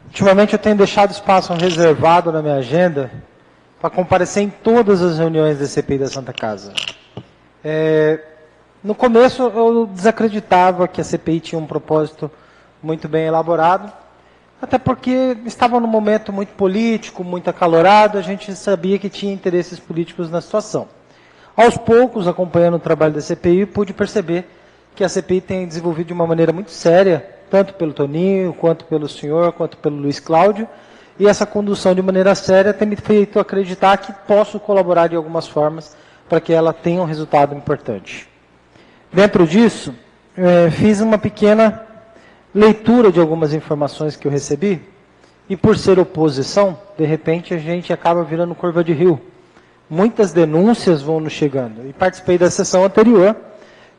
Ultimamente eu tenho deixado espaço reservado na minha agenda para comparecer em todas as reuniões da CPI da Santa Casa. No começo eu desacreditava que a CPI tinha um propósito muito bem elaborado, até porque estava num momento muito político, muito acalorado, a gente sabia que tinha interesses políticos na situação. Aos poucos, acompanhando o trabalho da CPI, pude perceber que a CPI tem desenvolvido de uma maneira muito séria, tanto pelo Toninho, quanto pelo senhor, quanto pelo Luiz Cláudio, e essa condução de maneira séria tem me feito acreditar que posso colaborar de algumas formas para que ela tenha um resultado importante. Dentro disso, fiz uma pequena leitura de algumas informações que eu recebi, e por ser oposição, de repente a gente acaba virando curva de rio. Muitas denúncias vão nos chegando, e participei da sessão anterior.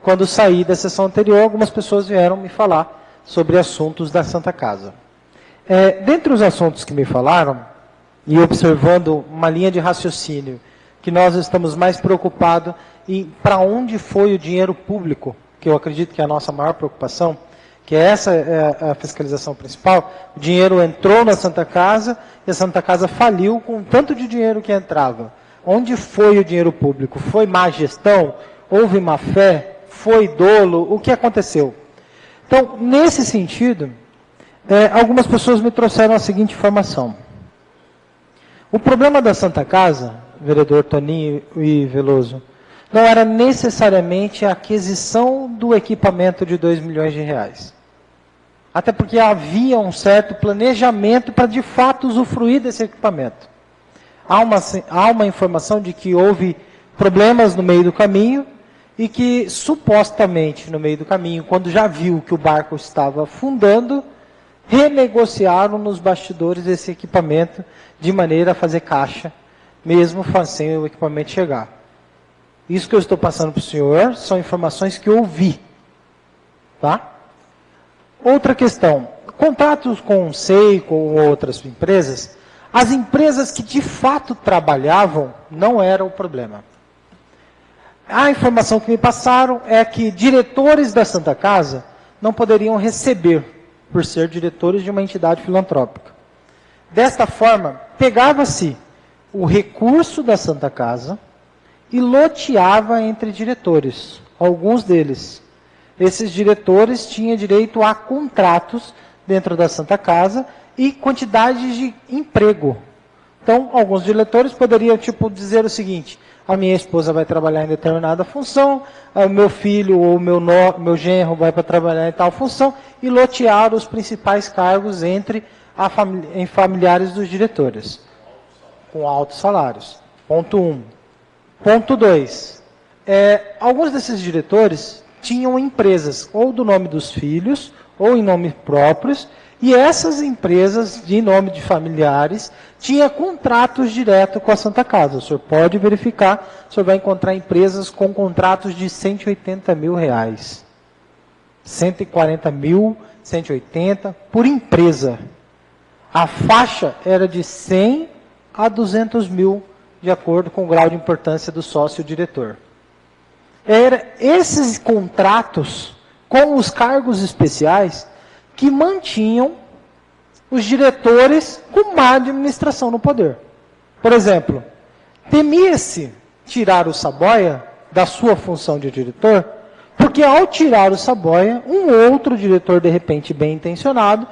Quando saí da sessão anterior, algumas pessoas vieram me falar sobre assuntos da Santa Casa. Dentre os assuntos que me falaram, e observando uma linha de raciocínio, que nós estamos mais preocupados em para onde foi o dinheiro público, que eu acredito que é a nossa maior preocupação, que essa é a fiscalização principal. O dinheiro entrou na Santa Casa e a Santa Casa faliu com tanto de dinheiro que entrava. Onde foi o dinheiro público? Foi má gestão? Houve má fé? Foi dolo? O que aconteceu? Então, nesse sentido, algumas pessoas me trouxeram a seguinte informação. O problema da Santa Casa, vereador Toninho e Veloso, não era necessariamente a aquisição do equipamento de R$2 milhões. Até porque havia um certo planejamento para, de fato, usufruir desse equipamento. Há uma informação de que houve problemas no meio do caminho e que, supostamente, no meio do caminho, quando já viu que o barco estava afundando, renegociaram nos bastidores esse equipamento de maneira a fazer caixa, mesmo sem o equipamento chegar. Isso que eu estou passando para o senhor são informações que eu ouvi. Tá? Outra questão, contratos com o SEI, com outras empresas, as empresas que de fato trabalhavam não eram o problema. A informação que me passaram é que diretores da Santa Casa não poderiam receber, por ser diretores de uma entidade filantrópica. Desta forma, pegava-se o recurso da Santa Casa e loteava entre diretores, alguns deles. Esses diretores tinham direito a contratos dentro da Santa Casa e quantidade de emprego. Então, alguns diretores poderiam dizer o seguinte: a minha esposa vai trabalhar em determinada função, o meu filho ou meu genro vai para trabalhar em tal função, e lotear os principais cargos entre familiares dos diretores, com altos salários. Ponto 1. Ponto 2. Alguns desses diretores tinham empresas, ou do nome dos filhos, ou em nome próprios, e essas empresas, de nome de familiares, tinham contratos direto com a Santa Casa. O senhor pode verificar, o senhor vai encontrar empresas com contratos de R$180 mil. 140 mil, 180, por empresa. A faixa era de 100 a 200 mil, de acordo com o grau de importância do sócio-diretor. Esses contratos com os cargos especiais que mantinham os diretores com má administração no poder. Por exemplo, temia-se tirar o Saboia da sua função de diretor, porque ao tirar o Saboia, um outro diretor, de repente bem intencionado,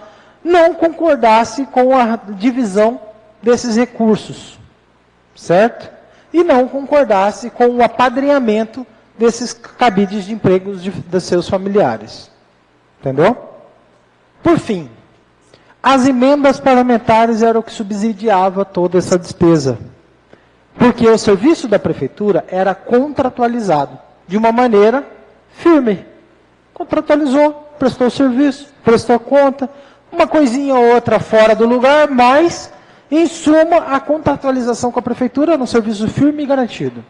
não concordasse com a divisão desses recursos, certo? E não concordasse com o apadrinhamento desses cabides de empregos dos seus familiares. Entendeu? Por fim, as emendas parlamentares eram o que subsidiava toda essa despesa. Porque o serviço da prefeitura era contratualizado de uma maneira firme. Contratualizou, prestou serviço, prestou conta, uma coisinha ou outra fora do lugar, mas, em suma, a contratualização com a prefeitura era um serviço firme e garantido.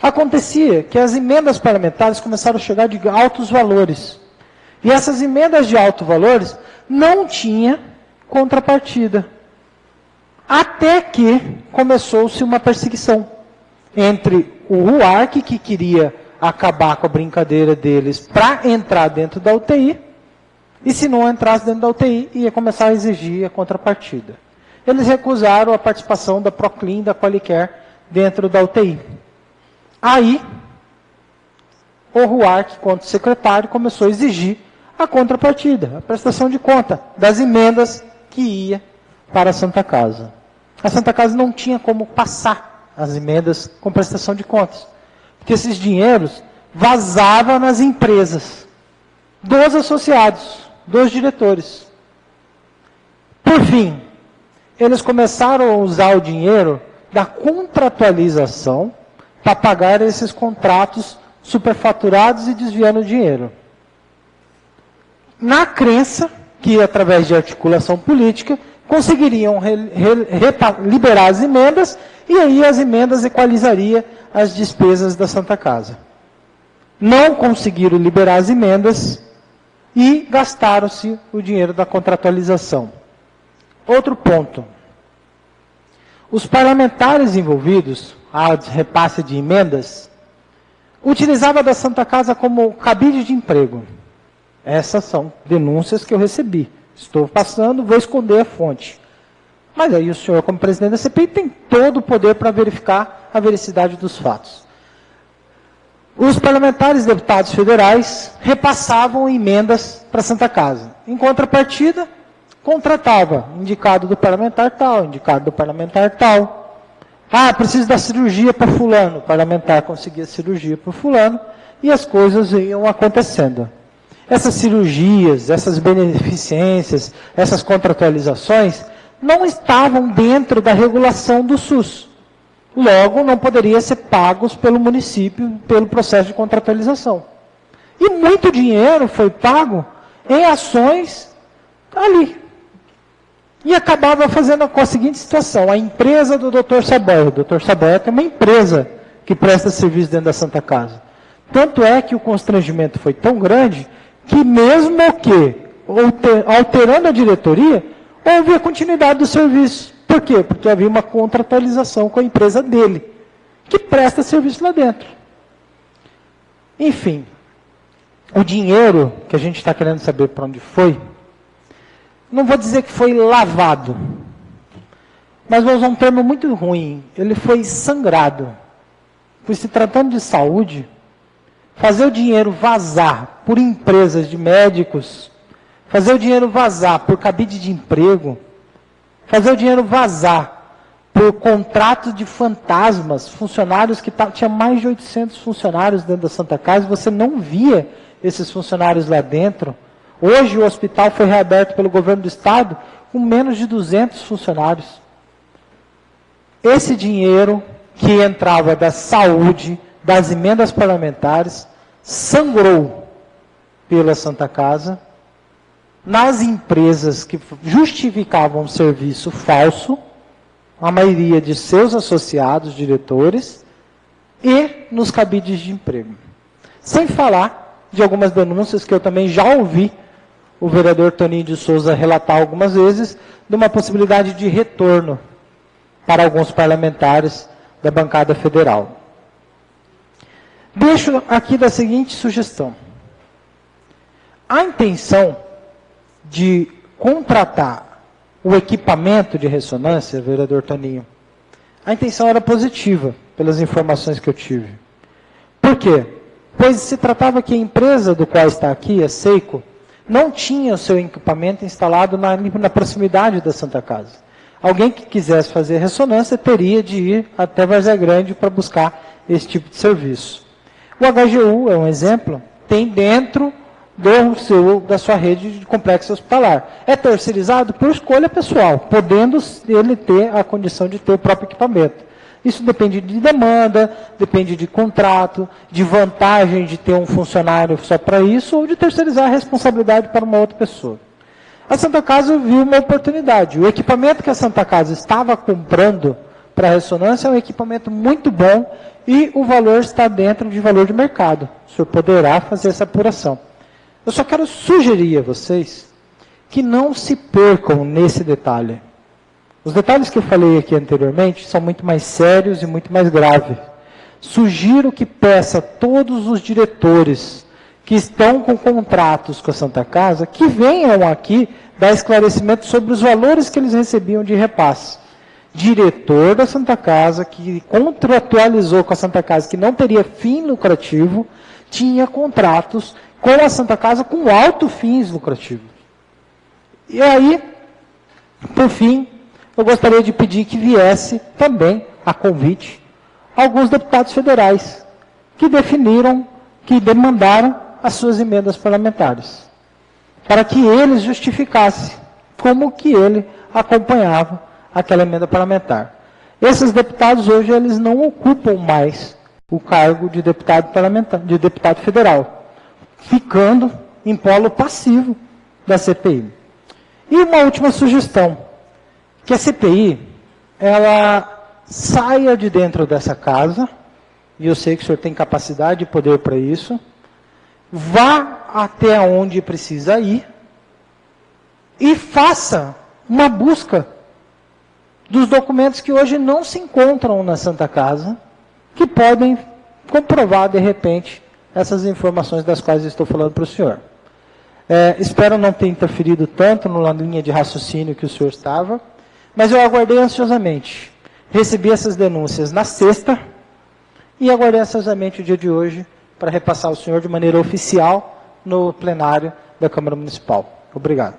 Acontecia que as emendas parlamentares começaram a chegar de altos valores. E essas emendas de altos valores não tinham contrapartida. Até que começou-se uma perseguição entre o RUARC, que queria acabar com a brincadeira deles para entrar dentro da UTI, E se não entrasse dentro da UTI, ia começar a exigir a contrapartida. Eles recusaram a participação da Proclin, da Qualicare, dentro da UTI. Aí, o RUARC, quanto secretário, começou a exigir a contrapartida, a prestação de conta das emendas que ia para a Santa Casa. A Santa Casa não tinha como passar as emendas com prestação de contas, porque esses dinheiros vazavam nas empresas dos associados, dos diretores. Por fim, eles começaram a usar o dinheiro da contratualização para pagar esses contratos superfaturados e desviando o dinheiro. Na crença que, através de articulação política, conseguiriam liberar as emendas e aí as emendas equalizariam as despesas da Santa Casa. Não conseguiram liberar as emendas e gastaram-se o dinheiro da contratualização. Outro ponto. Os parlamentares envolvidos, a repasse de emendas, utilizavam da Santa Casa como cabide de emprego. Essas são denúncias que eu recebi. Estou passando, vou esconder a fonte. Mas aí o senhor, como presidente da CPI, tem todo o poder para verificar a veracidade dos fatos. Os parlamentares deputados federais repassavam emendas para a Santa Casa. Em contrapartida, contratava indicado do parlamentar tal, indicado do parlamentar tal. Ah, preciso da cirurgia para fulano. O parlamentar conseguia cirurgia para fulano e as coisas iam acontecendo. Essas cirurgias, essas beneficências, essas contratualizações não estavam dentro da regulação do SUS. Logo, não poderiam ser pagos pelo município pelo processo de contratualização. E muito dinheiro foi pago em ações ali. E acabava fazendo com a seguinte situação: a empresa do Dr. Saboia, o Dr. Saboia tem uma empresa que presta serviço dentro da Santa Casa. Tanto é que o constrangimento foi tão grande que mesmo que, alterando a diretoria, houve a continuidade do serviço. Por quê? Porque havia uma contratualização com a empresa dele, que presta serviço lá dentro. Enfim, o dinheiro que a gente está querendo saber para onde foi, não vou dizer que foi lavado, mas vou usar um termo muito ruim, ele foi sangrado. Por se tratando de saúde, fazer o dinheiro vazar por empresas de médicos, fazer o dinheiro vazar por cabide de emprego, fazer o dinheiro vazar por contratos de fantasmas, funcionários que tinha mais de 800 funcionários dentro da Santa Casa, você não via esses funcionários lá dentro. Hoje o hospital foi reaberto pelo governo do estado com menos de 200 funcionários. Esse dinheiro que entrava da saúde, das emendas parlamentares, sangrou pela Santa Casa, nas empresas que justificavam serviço falso, a maioria de seus associados, diretores, e nos cabides de emprego. Sem falar de algumas denúncias que eu também já ouvi o vereador Toninho de Souza relatar algumas vezes, de uma possibilidade de retorno para alguns parlamentares da bancada federal. Deixo aqui da seguinte sugestão. A intenção de contratar o equipamento de ressonância, vereador Toninho, a intenção era positiva, pelas informações que eu tive. Por quê? Pois se tratava que a empresa do qual está aqui, a Seiko, não tinha o seu equipamento instalado na proximidade da Santa Casa. Alguém que quisesse fazer ressonância teria de ir até Várzea Grande para buscar esse tipo de serviço. O HGU, é um exemplo, tem dentro da sua rede de complexo hospitalar. É terceirizado por escolha pessoal, podendo ele ter a condição de ter o próprio equipamento. Isso depende de demanda, depende de contrato, de vantagem de ter um funcionário só para isso, ou de terceirizar a responsabilidade para uma outra pessoa. A Santa Casa viu uma oportunidade. O equipamento que a Santa Casa estava comprando para a ressonância é um equipamento muito bom e o valor está dentro de valor de mercado. O senhor poderá fazer essa apuração. Eu só quero sugerir a vocês que não se percam nesse detalhe. Os detalhes que eu falei aqui anteriormente são muito mais sérios e muito mais graves. Sugiro que peça a todos os diretores que estão com contratos com a Santa Casa, que venham aqui dar esclarecimento sobre os valores que eles recebiam de repasse. Diretor da Santa Casa, que contratualizou com a Santa Casa, que não teria fim lucrativo, tinha contratos com a Santa Casa com alto fins lucrativos. E aí, por fim, eu gostaria de pedir que viesse também, a convite, alguns deputados federais que definiram, que demandaram as suas emendas parlamentares, para que eles justificassem como que ele acompanhava aquela emenda parlamentar. Esses deputados hoje eles não ocupam mais o cargo de deputado parlamentar, de deputado federal, ficando em polo passivo da CPI. E uma última sugestão, que a CPI ela saia de dentro dessa casa, e eu sei que o senhor tem capacidade e poder para isso, vá até onde precisa ir e faça uma busca dos documentos que hoje não se encontram na Santa Casa, que podem comprovar, de repente, essas informações das quais estou falando para o senhor. Espero não ter interferido tanto na linha de raciocínio que o senhor estava, mas eu aguardei ansiosamente. Recebi essas denúncias na sexta e aguardei ansiosamente o dia de hoje para repassar ao senhor de maneira oficial no plenário da Câmara Municipal. Obrigado.